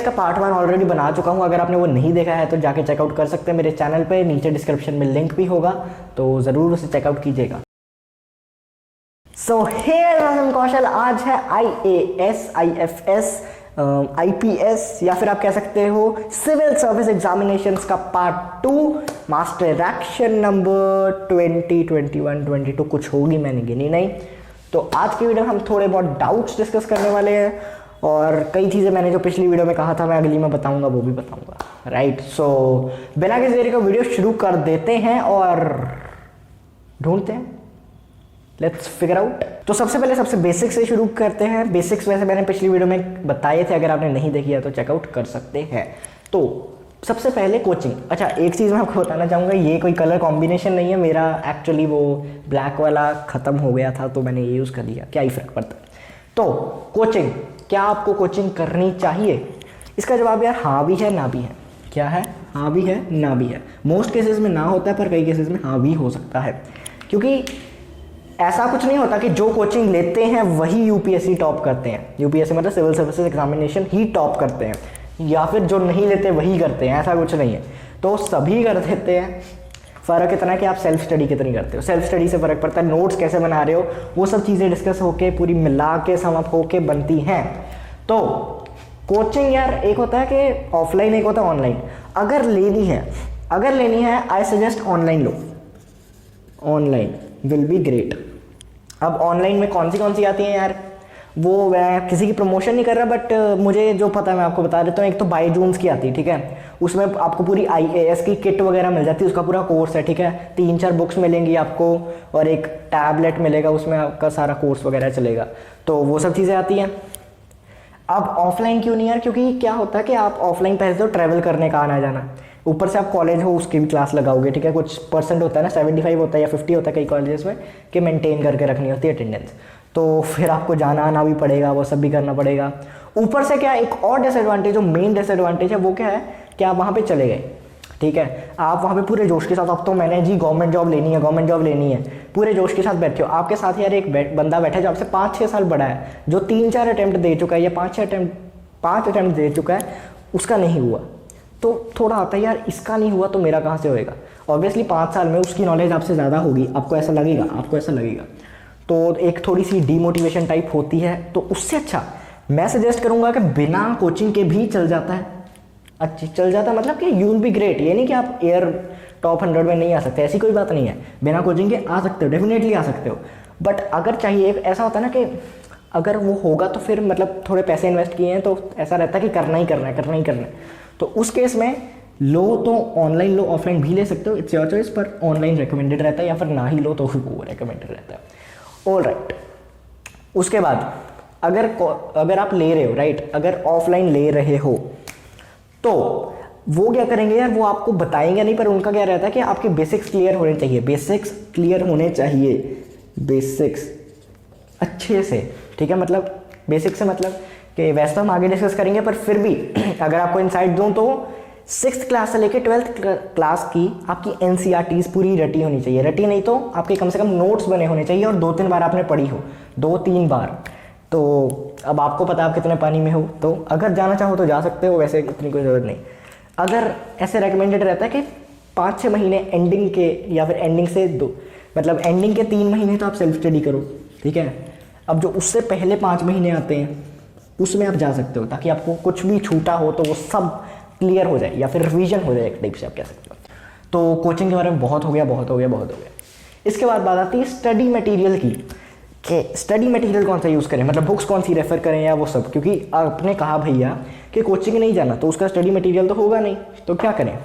इसका part 1 already बना चुका हूँ, अगर आपने वो नहीं देखा है तो जाके चेकआउट कर सकते हैं मेरे चैनल पे, नीचे डिस्क्रिप्शन में लिंक भी होगा, तो ज़रूर उसे चेकआउट कीजिएगा। सो हेयर कौशल, आज है IAS, IFS, IPS या फिर आप कह सकते हो सिविल सर्विस एग्जामिनेशंस का पार्ट 2, मास्टर एक्शन नंबर 20, 21, 22 कुछ होगी, मैंने गिनी नहीं। तो आज की वीडियो में हम थोड़े बहुत डाउट्स डिस्कस करने वाले हैं, और कई चीज़ें मैंने जो पिछली वीडियो में कहा था मैं अगली में बताऊंगा, वो भी बताऊंगा, राइट। सो बिना किसी देरी का वीडियो शुरू कर देते हैं और ढूंढते हैं, लेट्स फिगर आउट। तो सबसे पहले सबसे बेसिक से शुरू करते हैं। बेसिक्स वैसे मैंने पिछली वीडियो में बताए थे, अगर आपने नहीं देखी है तो चेकआउट कर सकते हैं। तो सबसे पहले कोचिंग। अच्छा, एक चीज़ मैं आपको बताना चाहूँगा, ये कोई कलर कॉम्बिनेशन नहीं है मेरा, एक्चुअली वो ब्लैक वाला ख़त्म हो गया था तो मैंने ये यूज़ कर लिया, क्या ही फ़र्क पड़ता है। तो कोचिंग, क्या आपको कोचिंग करनी चाहिए? इसका जवाब यार हाँ भी है ना भी है। क्या है? हाँ भी है ना भी है। मोस्ट केसेस में ना होता है, पर कई केसेस में हाँ भी हो सकता है, क्योंकि ऐसा कुछ नहीं होता कि जो कोचिंग लेते हैं वही यूपीएससी टॉप करते हैं। यूपीएससी मतलब सिविल सर्विसेज एग्जामिनेशन ही टॉप करते हैं, या फिर जो नहीं लेते वही करते हैं, ऐसा कुछ नहीं है। तो सभी कर देते हैं, फ़र्क इतना है कि आप सेल्फ स्टडी कितनी करते हो। सेल्फ स्टडी से फ़र्क पड़ता है, नोट्स कैसे बना रहे हो, वो सब चीज़ें डिस्कस होके पूरी मिला के समअप होके बनती हैं। तो कोचिंग यार एक होता है कि ऑफलाइन, एक होता है ऑनलाइन। अगर लेनी है I suggest online low, online will be great. अब ऑनलाइन में कौन सी आती हैं यार, वो मैं किसी की प्रमोशन नहीं कर रहा, बट मुझे जो पता है मैं आपको बता देता हूँ। एक तो बायजून्स की आती है, ठीक है, उसमें आपको पूरी IAS की किट वगैरह मिल जाती है, उसका पूरा कोर्स है, ठीक है। 3-4 बुक्स मिलेंगी आपको और एक टैबलेट मिलेगा, उसमें आपका सारा कोर्स वगैरह चलेगा। तो वो सब चीज़ें आती हैं। अब ऑफलाइन क्यों नहीं यार? क्योंकि क्या होता है कि आप ऑफलाइन पहले तो ट्रैवल करने का आना जाना, ऊपर से आप कॉलेज हो उसकी भी क्लास लगाओगे, ठीक है। कुछ परसेंट होता है ना, 75 होता है या 50 होता है कई कॉलेजेस में, कि मेंटेन करके रखनी होती है अटेंडेंस। तो फिर आपको जाना आना भी पड़ेगा, वो सब भी करना पड़ेगा। ऊपर से क्या एक और डिसएडवांटेज, जो मेन डिसएडवांटेज है वो क्या है कि आप वहाँ पे चले गए, ठीक है, आप वहाँ पे पूरे जोश के साथ, अब तो मैंने जी गवर्नमेंट जॉब लेनी है, पूरे जोश के साथ बैठे हो। आपके साथ यार एक बंदा बैठा है जो आपसे 5-6 साल बड़ा है, जो 3-4 अटैम्प्ट दे चुका है या 5 अटैम्प्ट दे चुका है, उसका नहीं हुआ। तो थोड़ा आता है यार, इसका नहीं हुआ तो मेरा कहाँ से होएगा। ऑब्वियसली 5 साल में उसकी नॉलेज आपसे ज़्यादा होगी, आपको ऐसा लगेगा। तो एक थोड़ी सी डीमोटिवेशन टाइप होती है। तो उससे अच्छा मैं सजेस्ट करूँगा कि बिना कोचिंग के भी चल जाता है, मतलब कि यू विल बी ग्रेट। ये नहीं कि आप एयर टॉप 100 में नहीं आ सकते, ऐसी कोई बात नहीं है। बिना कोचिंग के आ सकते हो, डेफिनेटली आ सकते हो। बट अगर चाहिए, ऐसा होता है ना कि अगर वो होगा तो फिर मतलब थोड़े पैसे इन्वेस्ट किए हैं तो ऐसा रहता है कि करना ही करना है। तो उस केस में लो तो ऑनलाइन लो, ऑफलाइन भी ले सकते हो, इट्स योर चॉइस, पर ऑनलाइन रिकमेंडेड रहता है, या फिर ना ही लो तो वो रिकमेंडेड रहता है। All right. उसके बाद अगर आप ले रहे हो, राइट, अगर ऑफलाइन ले रहे हो तो वो क्या करेंगे यार, वो आपको बताएंगे नहीं, पर उनका क्या रहता है कि आपके बेसिक्स क्लियर होने चाहिए, बेसिक्स अच्छे से, ठीक है। मतलब बेसिक्स से मतलब कि वैसे तो हम आगे डिस्कस करेंगे, पर फिर भी अगर आपको इनसाइट दूं तो 6th क्लास से लेकर 12th क्लास की आपकी NCERTs पूरी रटी होनी चाहिए। रटी नहीं तो आपके कम से कम नोट्स बने होने चाहिए, और 2-3 बार आपने पढ़ी हो, 2-3 बार। तो अब आपको पता है आप कितने पानी में हो, तो अगर जाना चाहो तो जा सकते हो, वैसे इतनी कोई ज़रूरत नहीं। अगर ऐसे रिकमेंडेड रहता है कि 5-6 महीने एंडिंग के, या फिर एंडिंग से मतलब एंडिंग के 3 महीने तो आप सेल्फ स्टडी करो, ठीक है। अब जो उससे पहले 5 महीने आते हैं उसमें आप जा सकते हो, ताकि आपको कुछ भी छूटा हो तो वो सब क्लियर हो जाए, या फिर रिवीजन हो जाए एक टाइप से आप कह सकते हो। तो कोचिंग के बारे में बहुत हो गया। इसके बाद बात आती है स्टडी मटेरियल की, कि स्टडी मटेरियल कौन सा यूज़ करें, मतलब बुक्स कौन सी रेफ़र करें या वो सब। क्योंकि आपने कहा भैया कि कोचिंग नहीं जाना, तो उसका स्टडी मटेरियल तो होगा नहीं, तो क्या करें।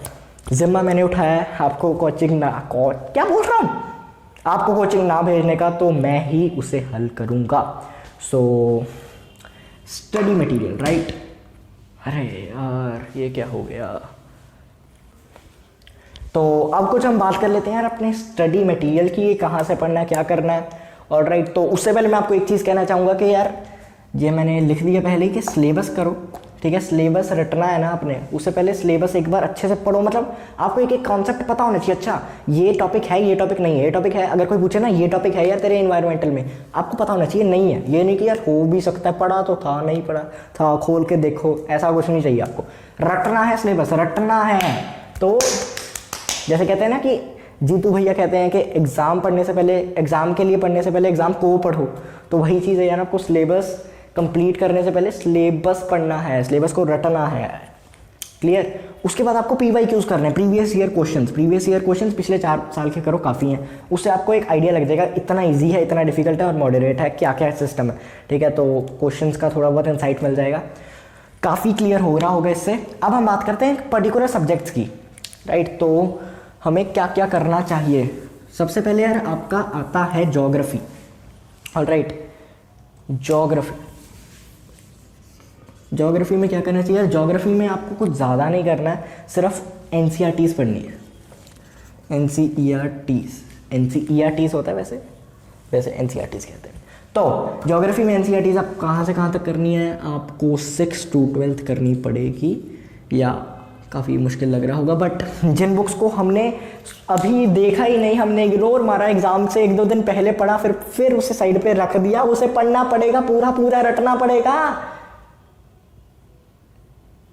जिम्मा मैंने उठाया है आपको कोचिंग आपको कोचिंग ना भेजने का, तो मैं ही उसे हल करूँगा। So study material, right. अरे यार ये क्या हो गया। तो अब कुछ हम बात कर लेते हैं यार अपने स्टडी मटेरियल की, कहाँ से पढ़ना है, क्या करना है। और राइट, तो उससे पहले मैं आपको एक चीज़ कहना चाहूँगा कि यार ये मैंने लिख दिया पहले ही कि सिलेबस करो, ठीक है, सिलेबस रटना है ना आपने, उससे पहले सिलेबस एक बार अच्छे से पढ़ो। मतलब आपको एक एक कॉन्सेप्ट पता होना चाहिए, अच्छा ये टॉपिक है, ये टॉपिक नहीं है, ये टॉपिक है। अगर कोई पूछे ना ये टॉपिक है यार तेरे एनवायरमेंटल में, आपको पता होना चाहिए नहीं है। ये नहीं कि यार हो भी सकता है, पढ़ा तो था, नहीं पढ़ा था, खोल के देखो, ऐसा कुछ नहीं चाहिए आपको। रटना है, सिलेबस रटना है। तो जैसे कहते हैं ना कि जीतू भैया कहते हैं कि एग्ज़ाम पढ़ने से पहले, एग्ज़ाम के लिए पढ़ने से पहले एग्ज़ाम को पढ़ो, तो वही चीज़ है यार, आपको सिलेबस कंप्लीट करने से पहले सिलेबस पढ़ना है, सिलेबस को रटना है। क्लियर? उसके बाद आपको PYQs करने हैं, previous year questions. Previous year questions पिछले 4 साल के करो, काफ़ी हैं। उससे आपको एक आइडिया लग जाएगा इतना ईजी है, इतना डिफिकल्ट है और मॉडरेट है, क्या क्या सिस्टम है। ठीक है, तो क्वेश्चंस का थोड़ा बहुत इंसाइट मिल जाएगा, काफ़ी क्लियर हो रहा होगा इससे। अब हम बात करते हैं पर्टिकुलर सब्जेक्ट्स की, राइट। तो हमें क्या क्या करना चाहिए। सबसे पहले यार आपका आता है ज्योग्राफी, ऑलराइट। ज्योग्राफी में क्या करना चाहिए यार, ज्योग्राफी में आपको कुछ ज़्यादा नहीं करना है, सिर्फ NCERTs पढ़नी है। NCERTs होता है वैसे NCERTs कहते हैं। तो ज्योग्राफी में NCERTs आप कहाँ से कहाँ तक करनी है, आपको 6 to 12th करनी पड़ेगी, या काफ़ी मुश्किल लग रहा होगा, बट जिन बुक्स को हमने अभी देखा ही नहीं, हमने इग्नोर मारा, एग्जाम से 1-2 दिन पहले पढ़ा, फिर उसे साइड पे रख दिया, उसे पढ़ना पड़ेगा, पूरा रटना पड़ेगा,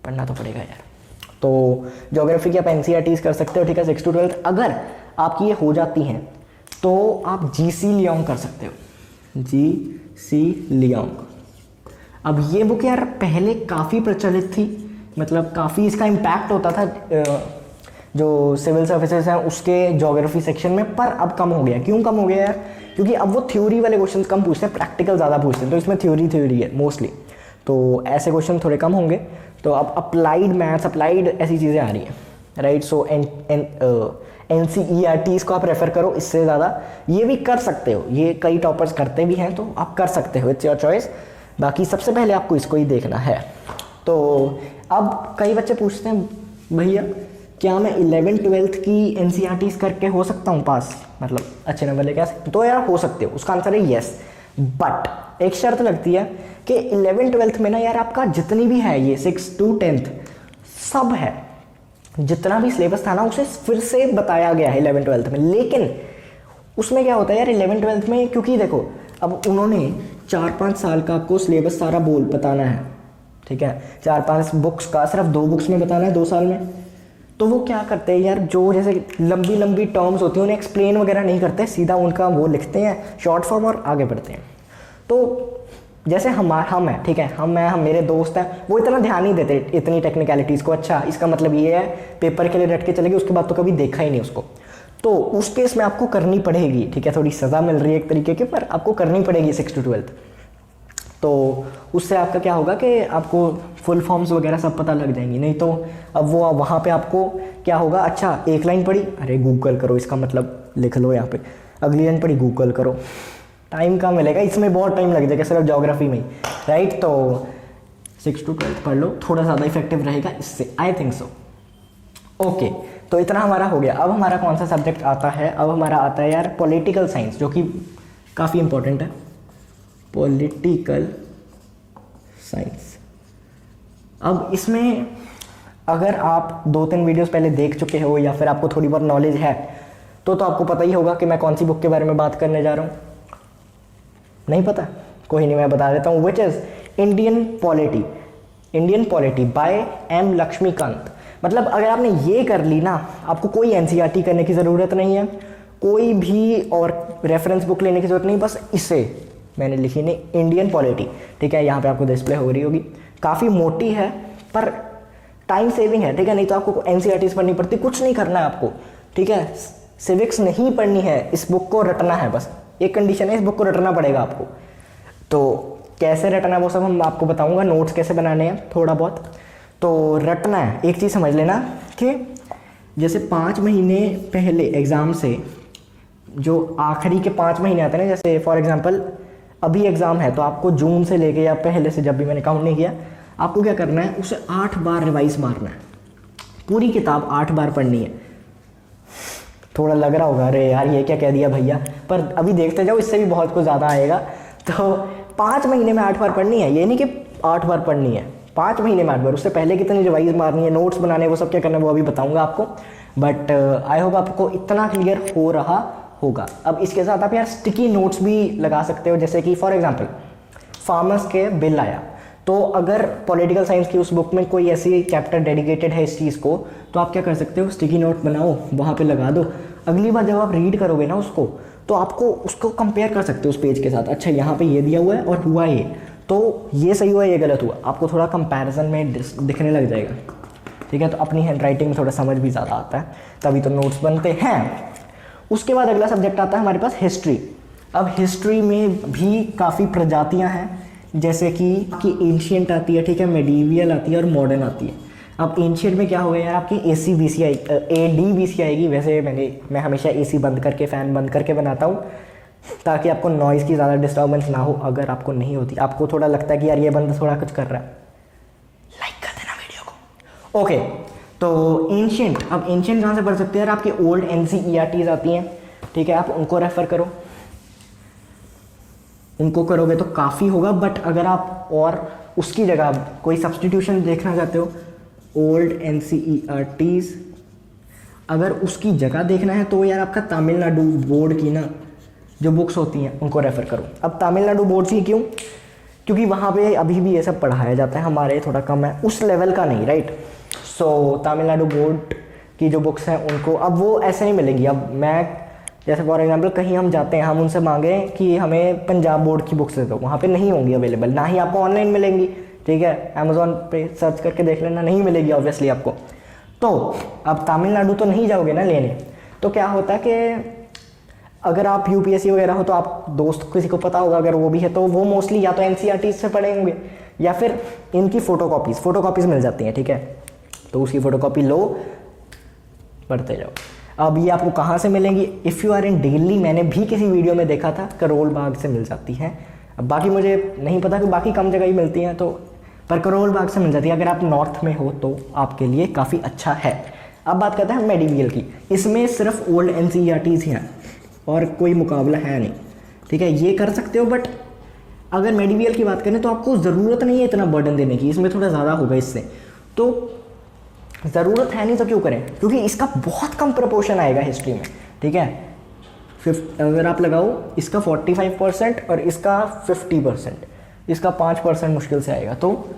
पढ़ना तो पड़ेगा यार। तो ज्योग्राफी की आप NCERTs कर सकते हो, ठीक है, 6 to 12th। अगर आपकी ये हो जाती हैं तो आप GC लियोंग कर सकते हो, GC लियोंग। अब ये बुक यार पहले काफ़ी प्रचलित थी, मतलब काफ़ी इसका इम्पैक्ट होता था जो सिविल सर्विसेज हैं उसके ज्योग्राफी सेक्शन में, पर अब कम हो गया। क्यों कम हो गया यार? क्योंकि अब वो थ्योरी वाले क्वेश्चन कम पूछते हैं, प्रैक्टिकल ज़्यादा पूछते हैं, तो इसमें थ्योरी है मोस्टली, तो ऐसे क्वेश्चन थोड़े कम होंगे। तो अब अप्लाइड मैथ्स, अप्लाइड ऐसी चीज़ें आ रही हैं, राइट। सो NCERTs को आप रेफ़र करो, इससे ज़्यादा ये भी कर सकते हो, ये कई टॉपर्स करते भी हैं, तो आप कर सकते हो, इट्स योर चॉइस। बाकी सबसे पहले आपको इसको ही देखना है। तो अब कई बच्चे पूछते हैं भैया क्या मैं 11th-12th की NCERTs करके हो सकता हूँ पास, मतलब अच्छे नंबर लेके आ सकते? तो यार हो सकते हो, उसका आंसर है येस, बट एक शर्त लगती है कि 11th-12th में ना यार आपका जितनी भी है ये 6 to 10th सब है, जितना भी सिलेबस था ना उसे फिर से बताया गया है 11th-12th में। लेकिन उसमें क्या होता है यार 11th-12th में, क्योंकि देखो अब उन्होंने 4-5 साल का आपको सिलेबस सारा बताना है, ठीक है, 4-5 बुक्स का सिर्फ 2 बुक्स में बताना है 2 साल में। तो वो क्या करते हैं यार, जो जैसे लंबी टर्म्स होती हैं उन्हें एक्सप्लेन वगैरह नहीं करते, सीधा उनका वो लिखते हैं शॉर्ट फॉर्म और आगे बढ़ते हैं। तो जैसे हम हैं, ठीक है, हम मेरे दोस्त हैं, वो इतना ध्यान नहीं देते इतनी टेक्निकलिटीज़ को। अच्छा इसका मतलब ये है, पेपर के लिए रट के चलेगी, उसके बाद तो कभी देखा ही नहीं उसको। तो उस केस में आपको करनी पड़ेगी, ठीक है, थोड़ी सज़ा मिल रही है एक तरीके की, पर आपको करनी पड़ेगी 6 to 12th। तो उससे आपका क्या होगा कि आपको फुल फॉर्म्स वगैरह सब पता लग जाएंगी। नहीं तो अब वो वहाँ पे आपको क्या होगा, अच्छा एक लाइन पढ़ी, अरे गूगल करो, इसका मतलब लिख लो यहाँ पे, अगली लाइन पढ़ी गूगल करो, टाइम कम मिलेगा, इसमें बहुत टाइम लग जाएगा सिर्फ ज्योग्राफी में ही, राइट। तो 6 to 12th पढ़ लो, थोड़ा ज़्यादा इफेक्टिव रहेगा इससे, आई थिंक सो। ओके, तो इतना हमारा हो गया। अब हमारा कौन सा सब्जेक्ट आता है? अब हमारा आता है यार पॉलिटिकल साइंस, जो कि काफ़ी इंपॉर्टेंट है, पॉलिटिकल साइंस। अब इसमें अगर आप 2-3 वीडियोस पहले देख चुके हो या फिर आपको थोड़ी बहुत नॉलेज है तो आपको पता ही होगा कि मैं कौन सी बुक के बारे में बात करने जा रहा हूँ। नहीं पता? कोई नहीं, मैं बता देता हूँ, which is Indian polity by M Laxmikanth. मतलब अगर आपने ये कर ली ना, आपको कोई NCERT करने की ज़रूरत नहीं है, कोई भी और रेफरेंस बुक लेने की ज़रूरत नहीं, बस इसे मैंने लिखी नहीं, इंडियन पॉलिटी, ठीक है, यहाँ पे आपको डिस्प्ले हो रही होगी। काफ़ी मोटी है पर टाइम सेविंग है, ठीक है, नहीं तो आपको NCERTs पढ़नी पड़ती, कुछ नहीं करना है आपको, ठीक है, सिविक्स नहीं पढ़नी है, इस बुक को रटना है बस, एक कंडीशन है, इस बुक को रटना पड़ेगा आपको। तो कैसे रटना है वो सब हम आपको बताऊंगा, नोट्स कैसे बनाने हैं थोड़ा बहुत। तो रटना है, एक चीज़ समझ लेना कि जैसे 5 महीने पहले एग्ज़ाम से जो आखिरी के 5 महीने आते हैं ना, जैसे फॉर एग्जांपल अभी एग्ज़ाम है तो आपको जून से लेके या पहले से, जब भी मैंने काउंट नहीं किया, आपको क्या करना है, उसे 8 बार रिवाइज मारना है, पूरी किताब 8 बार पढ़नी है। थोड़ा लग रहा होगा अरे यार ये क्या कह दिया भैया, पर अभी देखते जाओ, इससे भी बहुत कुछ ज़्यादा आएगा। तो 5 महीने में 8 बार पढ़नी है, ये नहीं कि 8 बार पढ़नी है, 5 महीने में 8 बार। उससे पहले कितनी रिवाइज मारनी है, नोट्स बनाने, वो सब क्या करना है वो अभी बताऊंगा आपको। बट आई होप आपको इतना क्लियर हो रहा होगा। अब इसके साथ आप यार स्टिकी नोट्स भी लगा सकते हो, जैसे कि फॉर एग्जांपल फार्मर्स के बिल आया, तो अगर पॉलिटिकल साइंस की उस बुक में कोई ऐसी चैप्टर डेडिकेटेड है इस चीज़ को, तो आप क्या कर सकते हो, स्टिकी नोट बनाओ, वहाँ पे लगा दो। अगली बार जब आप रीड करोगे ना उसको, तो आपको उसको कंपेयर कर सकते हो उस पेज के साथ। अच्छा यहाँ पे ये दिया हुआ है और हुआ ये, तो ये सही हुआ ये गलत हुआ, आपको थोड़ा कंपैरिजन में दिखने लग जाएगा। ठीक है, तो अपनी हैंड राइटिंग में थोड़ा समझ भी ज़्यादा आता है, तभी तो नोट्स बनते हैं। उसके बाद अगला सब्जेक्ट आता है हमारे पास हिस्ट्री। अब हिस्ट्री में भी काफ़ी प्रजातियाँ हैं, जैसे कि एंशियंट आती है, ठीक है, मेडिवियल आती है और मॉडर्न आती है। अब एंशियंट में क्या होगा यार, आपकी AC/BC AD/BC आएगी। वैसे मैं हमेशा AC बंद करके, फ़ैन बंद करके बनाता हूँ, ताकि आपको नॉइज़ की ज़्यादा डिस्टर्बेंस ना हो। अगर आपको नहीं होती, आपको थोड़ा लगता है कि यार ये बंदा थोड़ा कुछ कर रहा है, लाइक कर देना वीडियो को। ओके, तो एंशियंट, अब एंशियंट कहाँ से पढ़ सकते हैं यार, आपकी ओल्ड NCERTs आती हैं, ठीक है, आप उनको रेफ़र करो, उनको करोगे तो काफ़ी होगा। बट अगर आप और उसकी जगह कोई सब्सटीट्यूशन देखना चाहते हो, ओल्ड NCERTs, अगर उसकी जगह देखना है तो यार आपका तमिलनाडु बोर्ड की ना जो बुक्स होती हैं उनको रेफ़र करो। अब तमिलनाडु बोर्ड की क्यों, क्योंकि वहाँ पे अभी भी ये सब पढ़ाया जाता है, हमारे थोड़ा कम है, उस लेवल का नहीं, राइट। सो तमिलनाडु बोर्ड की जो बुक्स हैं उनको अब वो ऐसे नहीं मिलेगी। अब मैं जैसे फॉर एग्जांपल कहीं हम जाते हैं, हम उनसे मांगे कि हमें पंजाब बोर्ड की बुक्स दे दो, वहाँ पे नहीं होंगी अवेलेबल, ना ही आपको ऑनलाइन मिलेंगी, ठीक है, अमेज़ॉन पे सर्च करके देख लेना, नहीं मिलेगी ऑब्वियसली आपको। तो अब तमिलनाडु तो नहीं जाओगे ना लेने, तो क्या होता है कि अगर आप UPSC वगैरह हो तो आप दोस्त किसी को पता होगा, अगर वो भी है तो वो मोस्टली या तो NCERT से पढ़े होंगे या फिर इनकी फ़ोटोकॉपीज़ मिल जाती हैं, ठीक है, तो उसकी फ़ोटोकॉपी लो, पढ़ते जाओ। अब ये आपको कहाँ से मिलेंगी, if you are in Delhi, मैंने भी किसी वीडियो में देखा था करोल बाग से मिल जाती हैं। अब बाकी मुझे नहीं पता कि बाकी कम जगह ही मिलती हैं, तो पर करोल बाग से मिल जाती है। अगर आप नॉर्थ में हो तो आपके लिए काफ़ी अच्छा है। अब बात करते हैं मेडिवियल की, इसमें सिर्फ ओल्ड NCERTs ही हैं और कोई मुकाबला है नहीं, ठीक है, ये कर सकते हो। बट अगर मेडिवियल की बात करें तो आपको ज़रूरत नहीं है इतना बर्डन देने की, इसमें थोड़ा ज़्यादा होगा इससे, तो ज़रूरत है नहीं तो क्यों करें, क्योंकि इसका बहुत कम प्रपोर्शन आएगा हिस्ट्री में, ठीक है। अगर आप लगाओ इसका 45% और इसका 50%, इसका 5% मुश्किल से आएगा, तो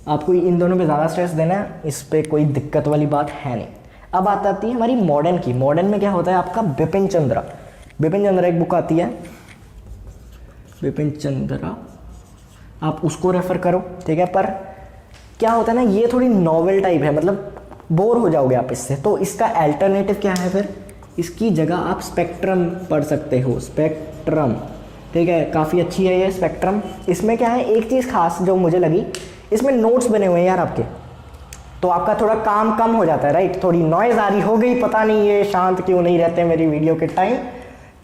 आपको इन दोनों पे ज़्यादा स्ट्रेस देना है, इस पर कोई दिक्कत वाली बात है नहीं। अब आती है हमारी मॉडर्न की। मॉडर्न में क्या होता है आपका बिपिन चंद्रा एक बुक आती है, बिपिन चंद्रा, आप उसको रेफ़र करो, ठीक है। पर क्या होता है ना, ये थोड़ी नॉवेल टाइप है, मतलब बोर हो जाओगे आप इससे, तो इसका अल्टरनेटिव क्या है फिर, इसकी जगह आप स्पेक्ट्रम पढ़ सकते हो, स्पेक्ट्रम, ठीक है, काफ़ी अच्छी है ये स्पेक्ट्रम। इसमें क्या है, एक चीज़ खास जो मुझे लगी, इसमें नोट्स बने हुए हैं यार आपके, तो आपका थोड़ा काम कम हो जाता है, राइट। थोड़ी नॉइज़ आ रही हो गई, पता नहीं ये शांत क्यों नहीं रहते मेरी वीडियो के टाइम।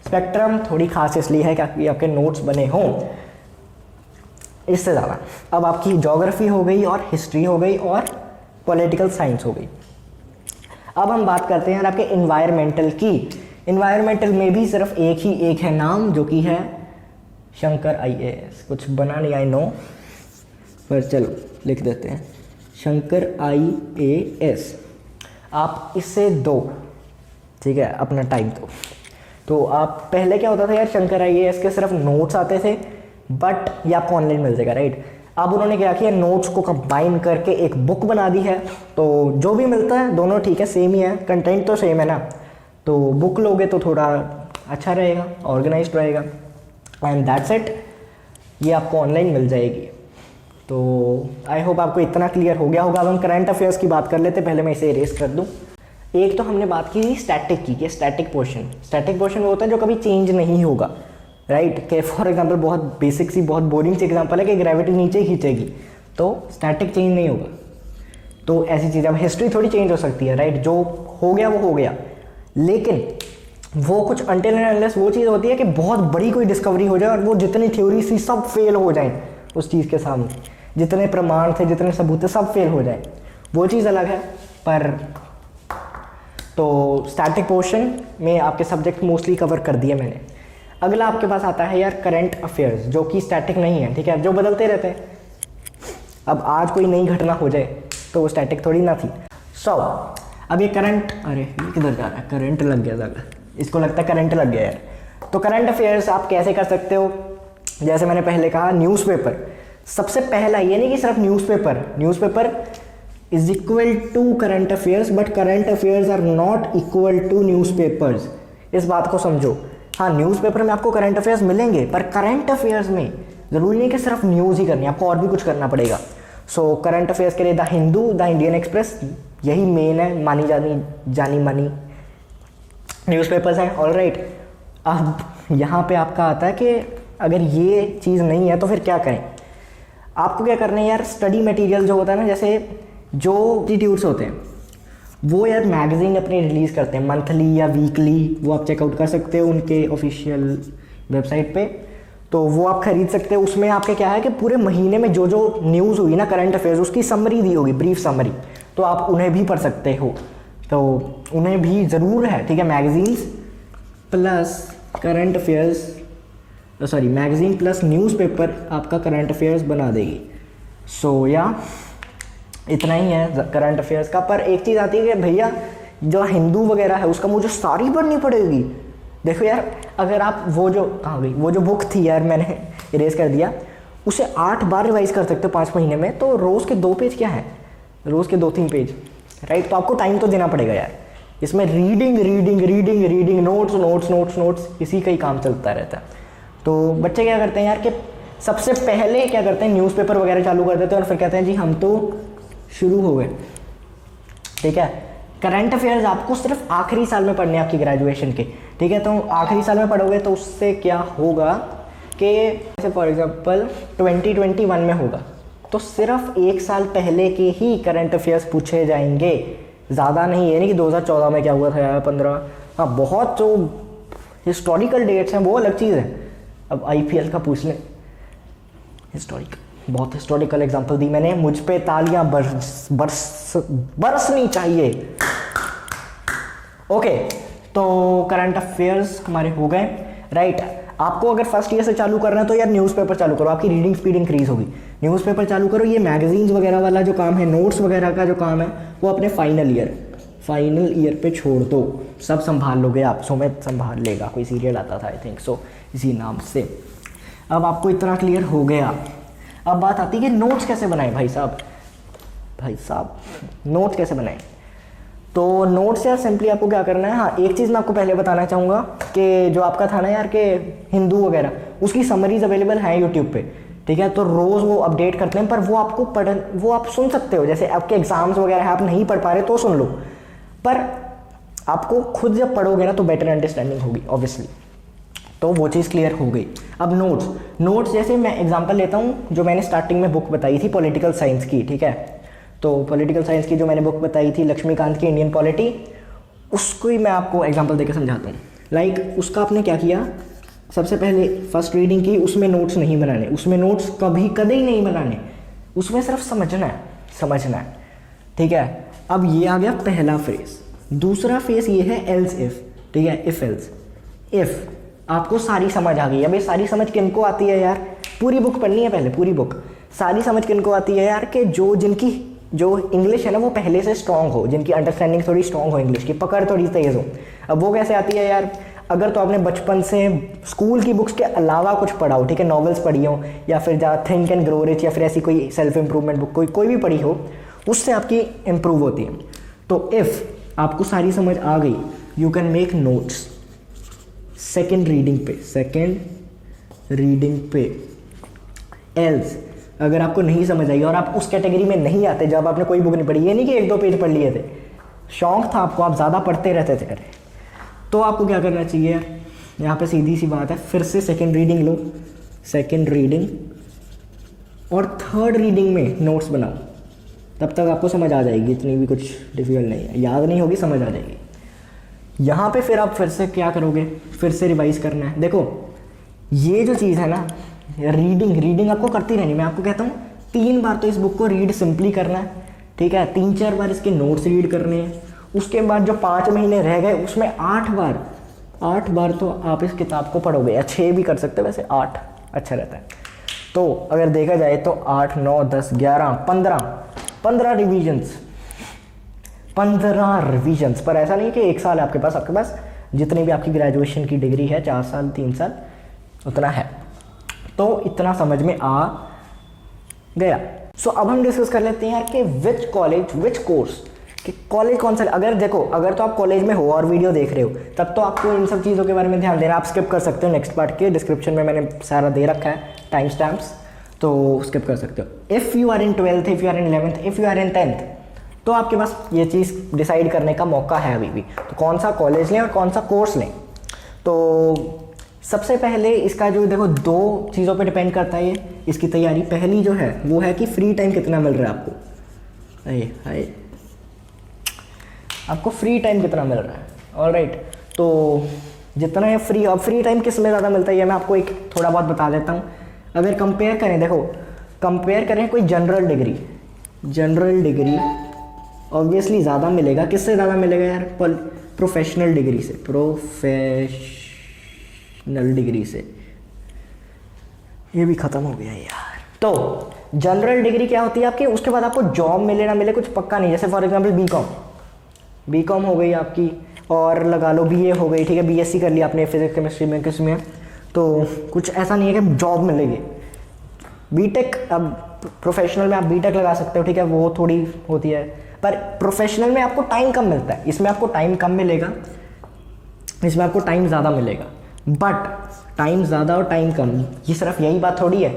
स्पेक्ट्रम थोड़ी खास इसलिए है कि आपके नोट्स बने हों, इससे ज़्यादा। अब आपकी ज्योग्राफी हो गई और हिस्ट्री हो गई और पॉलिटिकल साइंस हो गई। अब हम बात करते हैं आपके इन्वायरमेंटल की। इन्वायरमेंटल में भी सिर्फ एक है नाम, जो कि है शंकर IAS। कुछ बना नहीं, आई नो, पर चलो लिख देते हैं शंकर IAS। आप इससे दो, ठीक है, अपना टाइम दो। तो आप पहले क्या होता था यार, शंकर IAS के सिर्फ नोट्स आते थे, बट ये आपको ऑनलाइन मिल जाएगा, राइट। अब उन्होंने क्या किया, नोट्स को कंबाइन करके एक बुक बना दी है, तो जो भी मिलता है दोनों ठीक है, सेम ही है, कंटेंट तो सेम है ना, तो बुक लोगे तो थोड़ा अच्छा रहेगा, ऑर्गेनाइज्ड रहेगा, एंड दैट्स इट, ये आपको ऑनलाइन मिल जाएगी। तो आई होप आपको इतना क्लियर हो गया होगा। अब हम करंट अफेयर्स की बात कर लेते, पहले मैं इसे इरेज कर दूँ। एक तो हमने बात की स्टैटिक की, स्टैटिक पोर्शन वो होता है जो कभी चेंज नहीं होगा, राइट। के फॉर एग्जांपल बहुत बेसिक सी, बहुत बोरिंग सी एग्जांपल है कि ग्रेविटी नीचे खींचेगी, तो स्टैटिक चेंज नहीं होगा। तो ऐसी चीज़, अब हिस्ट्री थोड़ी चेंज हो सकती है, राइट, जो हो गया वो हो गया, लेकिन वो कुछ अनटिल एंड अनलेस वो चीज़ होती है कि बहुत बड़ी कोई डिस्कवरी हो जाए और वो जितनी थ्योरी थी सब फेल हो जाए उस चीज़ के सामने, जितने प्रमाण थे, जितने सबूत थे, सब फेल हो जाए, वो चीज़ अलग है। पर तो स्टैटिक पोर्शन में आपके सब्जेक्ट मोस्टली कवर कर दिए मैंने। अगला आपके पास आता है यार करंट अफेयर्स, जो कि स्टैटिक नहीं है, ठीक है, जो बदलते रहते हैं। अब आज कोई नई घटना हो जाए तो वो स्टैटिक थोड़ी ना थी। सो अब ये करंट, अरे ये किधर जा रहा है, करंट लग गया ज़्यादा, इसको लगता है करंट लग गया यार। तो करंट अफेयर्स आप कैसे कर सकते हो, जैसे मैंने पहले कहा न्यूज़पेपर सबसे पहला, ये नहीं कि सिर्फ newspaper is equal to current affairs, but current affairs are not equal to newspapers. इस बात को समझो। हाँ, न्यूज़पेपर में आपको करंट अफेयर्स मिलेंगे, पर करंट अफेयर्स में ज़रूरी नहीं कि सिर्फ न्यूज़ ही करनी है, आपको और भी कुछ करना पड़ेगा। सो करंट अफेयर्स के लिए the Hindu, the Indian express, यही मेन है, मानी जानी मानी न्यूज़पेपर्स हैं। ऑलराइट, अब यहाँ पे आपका आता है कि अगर ये चीज़ नहीं है तो फिर क्या करें। आपको क्या करना है यार, स्टडी मटेरियल जो होता है ना, जैसे जो इंस्टीट्यूट्स होते हैं वो यार मैगज़ीन अपनी रिलीज़ करते हैं मंथली या वीकली, वो आप चेकआउट कर सकते हो उनके ऑफिशियल वेबसाइट पे, तो वो आप खरीद सकते हो। उसमें आपके क्या है कि पूरे महीने में जो जो न्यूज़ हुई ना करंट अफेयर्स, उसकी समरी दी होगी, ब्रीफ समरी, तो आप उन्हें भी पढ़ सकते हो, तो उन्हें भी ज़रूर है, ठीक है। Magazines plus current affairs, sorry magazine plus newspaper आपका करंट अफेयर्स बना देगी। सो या इतना ही है करंट अफेयर्स का। पर एक चीज़ आती है कि भैया जो हिंदू वगैरह है उसका मुझे सारी पढ़नी पड़ेगी। देखो यार, अगर आप वो जो कहाँ गई, वो जो बुक थी यार मैंने इरेज कर दिया, उसे 8 बार रिवाइज कर सकते हो 5 महीने में, तो रोज़ के 2 पेज क्या है, रोज़ के 2-3 पेज, राइट। तो आपको टाइम तो देना पड़ेगा यार। इसमें रीडिंग, नोट्स, इसी का ही काम चलता रहता है। तो बच्चे क्या करते हैं यार कि सबसे पहले क्या करते हैं, न्यूज़पेपर वगैरह चालू कर देते हैं और फिर कहते हैं जी हम तो शुरू हो गए, ठीक है। करंट अफेयर्स आपको सिर्फ आखिरी साल में पढ़ने आपकी ग्रेजुएशन के, ठीक है। तो आखिरी साल में पढ़ोगे तो उससे क्या होगा कि जैसे फॉर एग्जांपल 2021 में होगा तो सिर्फ 1 साल पहले के ही करंट अफेयर्स पूछे जाएंगे, ज़्यादा नहीं। है नहीं कि 2014 में क्या हुआ था या 15, हाँ बहुत जो हिस्टोरिकल डेट्स हैं वो अलग चीज़ है। अब IPL का पूछ लें, बहुत हिस्टोरिकल एग्जांपल दी मैंने, मुझ पे तालियां बरसनी चाहिए। ओके, तो करंट अफेयर्स हमारे हो गए, राइट। आपको अगर फर्स्ट ईयर से चालू करना है तो यार न्यूज़पेपर चालू करो, आपकी रीडिंग स्पीड इंक्रीज होगी। न्यूज़पेपर चालू करो, ये मैगजीन्स वगैरह वाला जो काम है, नोट्स वगैरह का जो काम है, वो अपने फाइनल ईयर पे छोड़ दो, सब संभाल लोगे आप। सुमित संभाल लेगा, कोई सीरियल आता था आई थिंक सो इसी नाम से। अब आपको इतना क्लियर हो गया। अब बात आती है कि नोट्स कैसे बनाएं भाई साहब नोट्स कैसे बनाएं। तो नोट्स यार सिंपली आपको क्या करना है, हाँ एक चीज़ मैं आपको पहले बताना चाहूँगा कि जो आपका था ना यार कि हिंदू वगैरह, उसकी समरीज अवेलेबल हैं यूट्यूब पे, ठीक है। तो रोज़ वो अपडेट करते हैं, पर वो आपको वो आप सुन सकते हो। जैसे आपके एग्जाम्स वगैरह है, आप नहीं पढ़ पा रहे तो सुन लो, पर आपको खुद जब पढ़ोगे ना तो बेटर अंडरस्टैंडिंग होगी ऑब्वियसली। तो वो चीज़ क्लियर हो गई। अब नोट्स जैसे मैं एग्जांपल लेता हूँ, जो मैंने स्टार्टिंग में बुक बताई थी पॉलिटिकल साइंस की, ठीक है। तो पॉलिटिकल साइंस की जो मैंने बुक बताई थी लक्ष्मीकांत की इंडियन पॉलिटी, उसको ही मैं आपको एग्जांपल देकर समझाता हूँ। लाइक उसका आपने क्या किया, सबसे पहले फर्स्ट रीडिंग की, उसमें नोट्स नहीं बनाने, उसमें नोट्स कभी ही नहीं बनाने, उसमें सिर्फ समझना है, ठीक है। अब ये आ गया पहला फेज। दूसरा फेज ये है एल्स इफ, ठीक है, इफ एल्स। इफ आपको सारी समझ आ गई। अब ये सारी समझ किनको आती है यार, पूरी बुक पढ़नी है पहले, पूरी बुक। सारी समझ किनको आती है यार कि जो इंग्लिश है ना वो पहले से स्ट्रॉन्ग हो, जिनकी अंडरस्टैंडिंग थोड़ी स्ट्रॉन्ग हो, इंग्लिश की पकड़ थोड़ी तेज़ हो। अब वो कैसे आती है यार, अगर तो आपने बचपन से स्कूल की बुक्स के अलावा कुछ पढ़ा हो, ठीक है, नॉवेल्स पढ़ी हो या फिर जहाँ थिंक एंड ग्रो रिच या फिर ऐसी कोई सेल्फ इंप्रूवमेंट बुक कोई भी पढ़ी हो, उससे आपकी इम्प्रूव होती है। तो इफ़ आपको सारी समझ आ गई, you can make notes second reading पे। एल्स अगर आपको नहीं समझ आई और आप उस कैटेगरी में नहीं आते जब आपने कोई बुक नहीं पढ़ी, ये नहीं कि 1-2 पेज पढ़ लिए थे, शौक था आपको, आप ज़्यादा पढ़ते रहते थे, तो आपको क्या करना चाहिए, यहाँ पे सीधी सी बात है, फिर से सेकेंड रीडिंग लो, सेकेंड रीडिंग और थर्ड रीडिंग में नोट्स बनाओ। तब तक आपको समझ आ जाएगी, इतनी भी कुछ डिफिकल्ट नहीं है, याद नहीं होगी, समझ आ जाएगी। यहाँ पे फिर आप फिर से क्या करोगे, फिर से रिवाइज करना है। देखो ये जो चीज़ है ना, रीडिंग आपको करती रहनी। मैं आपको कहता हूँ 3 बार तो इस बुक को रीड सिंपली करना है, ठीक है, 3-4 बार इसके नोट्स रीड करने हैं। उसके बाद जो 5 महीने रह गए उसमें 8 बार तो आप इस किताब को पढ़ोगे, या 6 भी कर सकते हो, वैसे 8 अच्छा रहता है। तो अगर देखा जाए तो 8, 9, 10, 11, 15 रिवीजन्स, 15 रिवीजन्स। पर ऐसा नहीं कि एक साल है आपके पास जितनी भी आपकी ग्रेजुएशन की डिग्री है, 4 साल 3 साल उतना है। तो इतना समझ में आ गया। सो अब हम डिस्कस कर लेते हैं कि विच कॉलेज विच कोर्स, कि कॉलेज कौन सा। अगर देखो, अगर तो आप कॉलेज में हो और वीडियो देख रहे हो तब तो आपको इन सब चीज़ों के बारे में ध्यान देना, आप स्किप कर सकते हो। नेक्स्ट पार्ट के डिस्क्रिप्शन में मैंने सारा दे रखा है टाइम स्टैम्प्स, तो स्किप कर सकते हो। If you are in 12th, if you are in 11th, if you are in 10th, तो आपके पास ये चीज़ डिसाइड करने का मौका है अभी भी, तो कौन सा कॉलेज लें और कौन सा कोर्स लें। तो सबसे पहले इसका जो देखो 2 चीज़ों पे डिपेंड करता है ये इसकी तैयारी। पहली जो है वो है कि फ्री टाइम कितना मिल रहा है आपको, हाय आपको फ्री टाइम कितना मिल रहा है। ऑलराइट, तो जितना है फ्री टाइम किस में ज़्यादा मिलता है ये मैं आपको एक थोड़ा बहुत बता देता हूँ। अगर कंपेयर करें, देखो कंपेयर करें कोई जनरल डिग्री ऑब्वियसली ज़्यादा मिलेगा। किससे ज़्यादा मिलेगा यार? प्रोफेशनल डिग्री से, प्रोफेशनल डिग्री से। ये भी ख़त्म हो गया यार। तो जनरल डिग्री क्या होती है आपकी, उसके बाद आपको जॉब मिले ना मिले कुछ पक्का नहीं। जैसे फॉर एग्जांपल बीकॉम हो गई आपकी, और लगा लो बीए हो गई, ठीक है, बीएससी कर लिया आपने फिजिक्स केमिस्ट्री में किस में, तो कुछ ऐसा नहीं है कि जॉब मिलेगी। बीटेक, अब प्रोफेशनल में आप बीटेक लगा सकते हो, ठीक है, वो थोड़ी होती है, पर प्रोफेशनल में आपको टाइम कम मिलता है। इसमें आपको टाइम कम मिलेगा, इसमें आपको टाइम ज़्यादा मिलेगा। बट टाइम ज़्यादा और टाइम कम, ये सिर्फ यही बात थोड़ी है।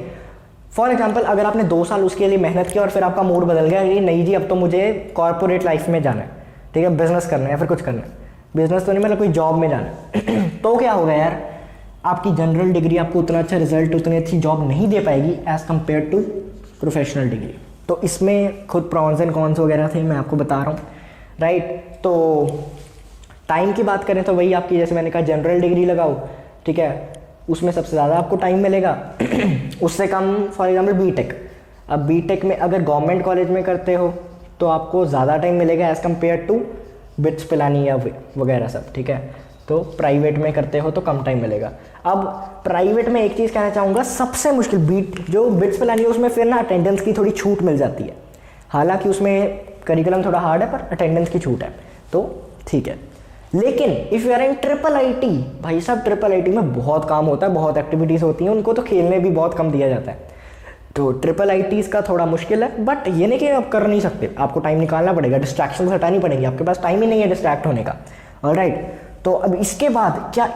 फॉर एग्जाम्पल अगर आपने 2 साल उसके लिए मेहनत की और फिर आपका मूड बदल गया, ये नहीं जी अब तो मुझे कॉर्पोरेट लाइफ में जाना है, ठीक है, बिजनेस करना है या फिर कुछ करना है, बिजनेस तो नहीं मतलब कोई जॉब में जाना है तो क्या होगा यार, आपकी जनरल डिग्री आपको उतना अच्छा रिजल्ट, उतनी अच्छी जॉब नहीं दे पाएगी as compare to professional degree. तो इसमें खुद प्रॉन्स एंड कॉन्स वगैरह थे, मैं आपको बता रहा हूँ, राइट। तो टाइम की बात करें तो वही आपकी, जैसे मैंने कहा जनरल डिग्री लगाओ, ठीक है, उसमें सबसे ज़्यादा आपको टाइम मिलेगा उससे कम फॉर एग्जांपल बीटेक। अब बीटेक में अगर गवर्नमेंट कॉलेज में करते हो तो आपको ज़्यादा टाइम मिलेगा as compare to BITS Pilani या वगैरह सब, ठीक है। तो प्राइवेट में करते हो तो कम टाइम मिलेगा। अब प्राइवेट में एक चीज़ कहना चाहूँगा, सबसे मुश्किल जो बिट्स पिलानी है उसमें फिर ना अटेंडेंस की थोड़ी छूट मिल जाती है। हालांकि उसमें करिकुलम थोड़ा हार्ड है पर अटेंडेंस की छूट है, तो ठीक है। लेकिन if you are in triple IT, भाई साहब ट्रिपल आईटी में बहुत काम होता है, बहुत एक्टिविटीज़ होती हैं, उनको तो खेलने भी बहुत कम दिया जाता है। तो ट्रिपल आईटीज़ का थोड़ा मुश्किल है, बट ये नहीं कि आप कर नहीं सकते, आपको टाइम निकालना पड़ेगा, डिस्ट्रैक्शन हटानी पड़ेगी, आपके पास टाइम ही नहीं है डिस्ट्रैक्ट होने का। ऑलराइट, तो अब इसके बाद क्या,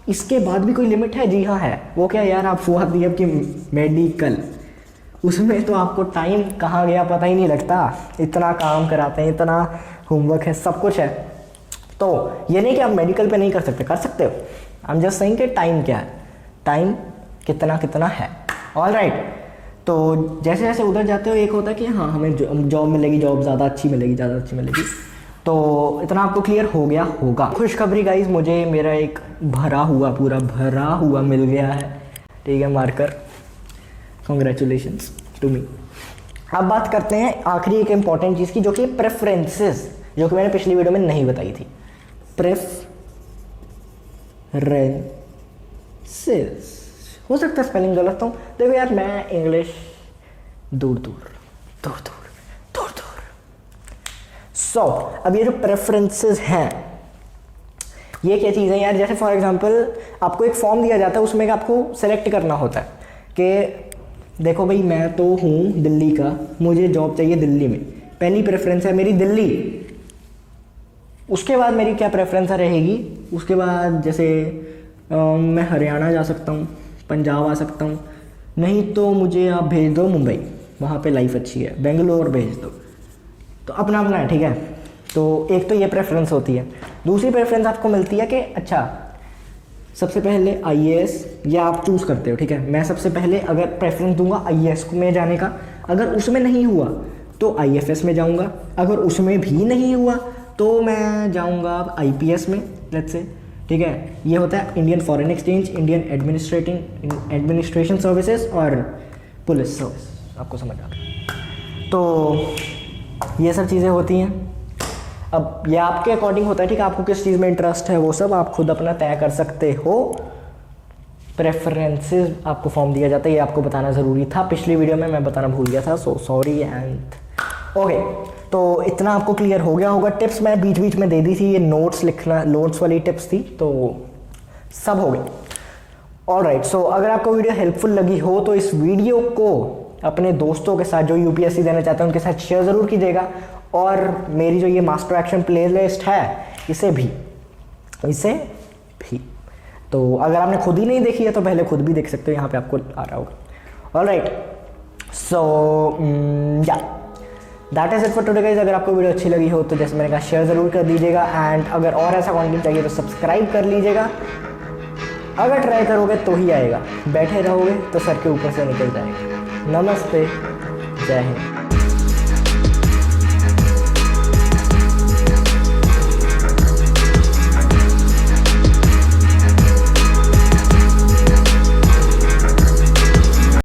इसके बाद भी कोई लिमिट है? जी हाँ है। वो क्या यार, आप हुआ दी आपकी मेडिकल, उसमें तो आपको टाइम कहाँ गया पता ही नहीं लगता, इतना काम कराते हैं, इतना होमवर्क है, सब कुछ है। तो ये नहीं कि आप मेडिकल पे नहीं कर सकते, कर सकते हो। आई एम जस्ट सेइंग कि टाइम क्या है, टाइम कितना है। ऑलराइट, तो जैसे जैसे उधर जाते हो एक होता है कि हाँ हमें जॉब मिलेगी, जॉब ज़्यादा अच्छी मिलेगी। तो इतना आपको क्लियर हो गया होगा। खुशखबरी गाइस, मुझे मेरा एक पूरा भरा हुआ मिल गया है, ठीक है, मार्कर। Congratulations to me. अब बात करते हैं आखिरी एक इंपॉर्टेंट चीज़ की, जो कि प्रेफरेंसेस, जो कि मैंने पिछली वीडियो में नहीं बताई थी। प्रेफरेंसेस, हो सकता है स्पेलिंग गलत हो, देखो यार मैं इंग्लिश दूर। सो अब ये जो प्रेफरेंसेस हैं, ये क्या चीज़ है यार? जैसे फॉर एग्जांपल आपको एक फॉर्म दिया जाता है, उसमें आपको सेलेक्ट करना होता है कि देखो भाई मैं तो हूँ दिल्ली का, मुझे जॉब चाहिए दिल्ली में, पहली प्रेफरेंस है मेरी दिल्ली। उसके बाद मेरी क्या प्रेफरेंस रहेगी, उसके बाद जैसे मैं हरियाणा जा सकता हूँ, पंजाब आ सकता हूँ, नहीं तो मुझे आप भेज दो मुंबई, वहाँ पे लाइफ अच्छी है, बेंगलोर भेज दो। तो अपना है, ठीक है। तो एक तो ये प्रेफरेंस होती है। दूसरी प्रेफरेंस आपको मिलती है कि अच्छा सबसे पहले आईएएस, या आप चूज़ करते हो, ठीक है। मैं सबसे पहले अगर प्रेफरेंस दूंगा आईएएस में जाने का, अगर उसमें नहीं हुआ तो आईएफएस में जाऊंगा, अगर उसमें भी नहीं हुआ तो मैं जाऊंगा आईपीएस में, लेट्स से, ठीक है। ये होता है Indian foreign exchange, Indian administration services और पुलिस सर्विस, आपको समझ आ गया। तो ये सब चीज़ें होती हैं। अब ये आपके अकॉर्डिंग होता है, ठीक है, आपको किस चीज़ में इंटरेस्ट है वो सब आप खुद अपना तय कर सकते हो। प्रेफरेंसेस आपको फॉर्म दिया जाता है, ये आपको बताना ज़रूरी था, पिछली वीडियो में मैं बताना भूल गया था, सो सॉरी एंड ओके। तो इतना आपको क्लियर हो गया होगा। टिप्स मैं बीच बीच में दे दी थी, ये नोट्स लिखना, नोट्स वाली टिप्स थी, तो सब हो गए। ऑलराइट, सो अगर आपको वीडियो हेल्पफुल लगी हो तो इस वीडियो को अपने दोस्तों के साथ जो यूपीएससी देना चाहते हैं उनके साथ शेयर ज़रूर कीजिएगा, और मेरी जो ये मास्टर एक्शन प्लेलिस्ट है इसे भी तो अगर आपने खुद ही नहीं देखी है तो पहले खुद भी देख सकते हो, यहाँ पे आपको आ रहा होगा। ऑलराइट, सो या that is it for today guys. अगर आपको वीडियो अच्छी लगी हो तो जैसे मैंने कहा शेयर ज़रूर कर दीजिएगा, एंड अगर और ऐसा कंटेंट चाहिए तो सब्सक्राइब कर लीजिएगा। अगर ट्राई करोगे तो ही आएगा, बैठे रहोगे तो सर के ऊपर से निकल जाएगा। नमस्ते, जय हिंद।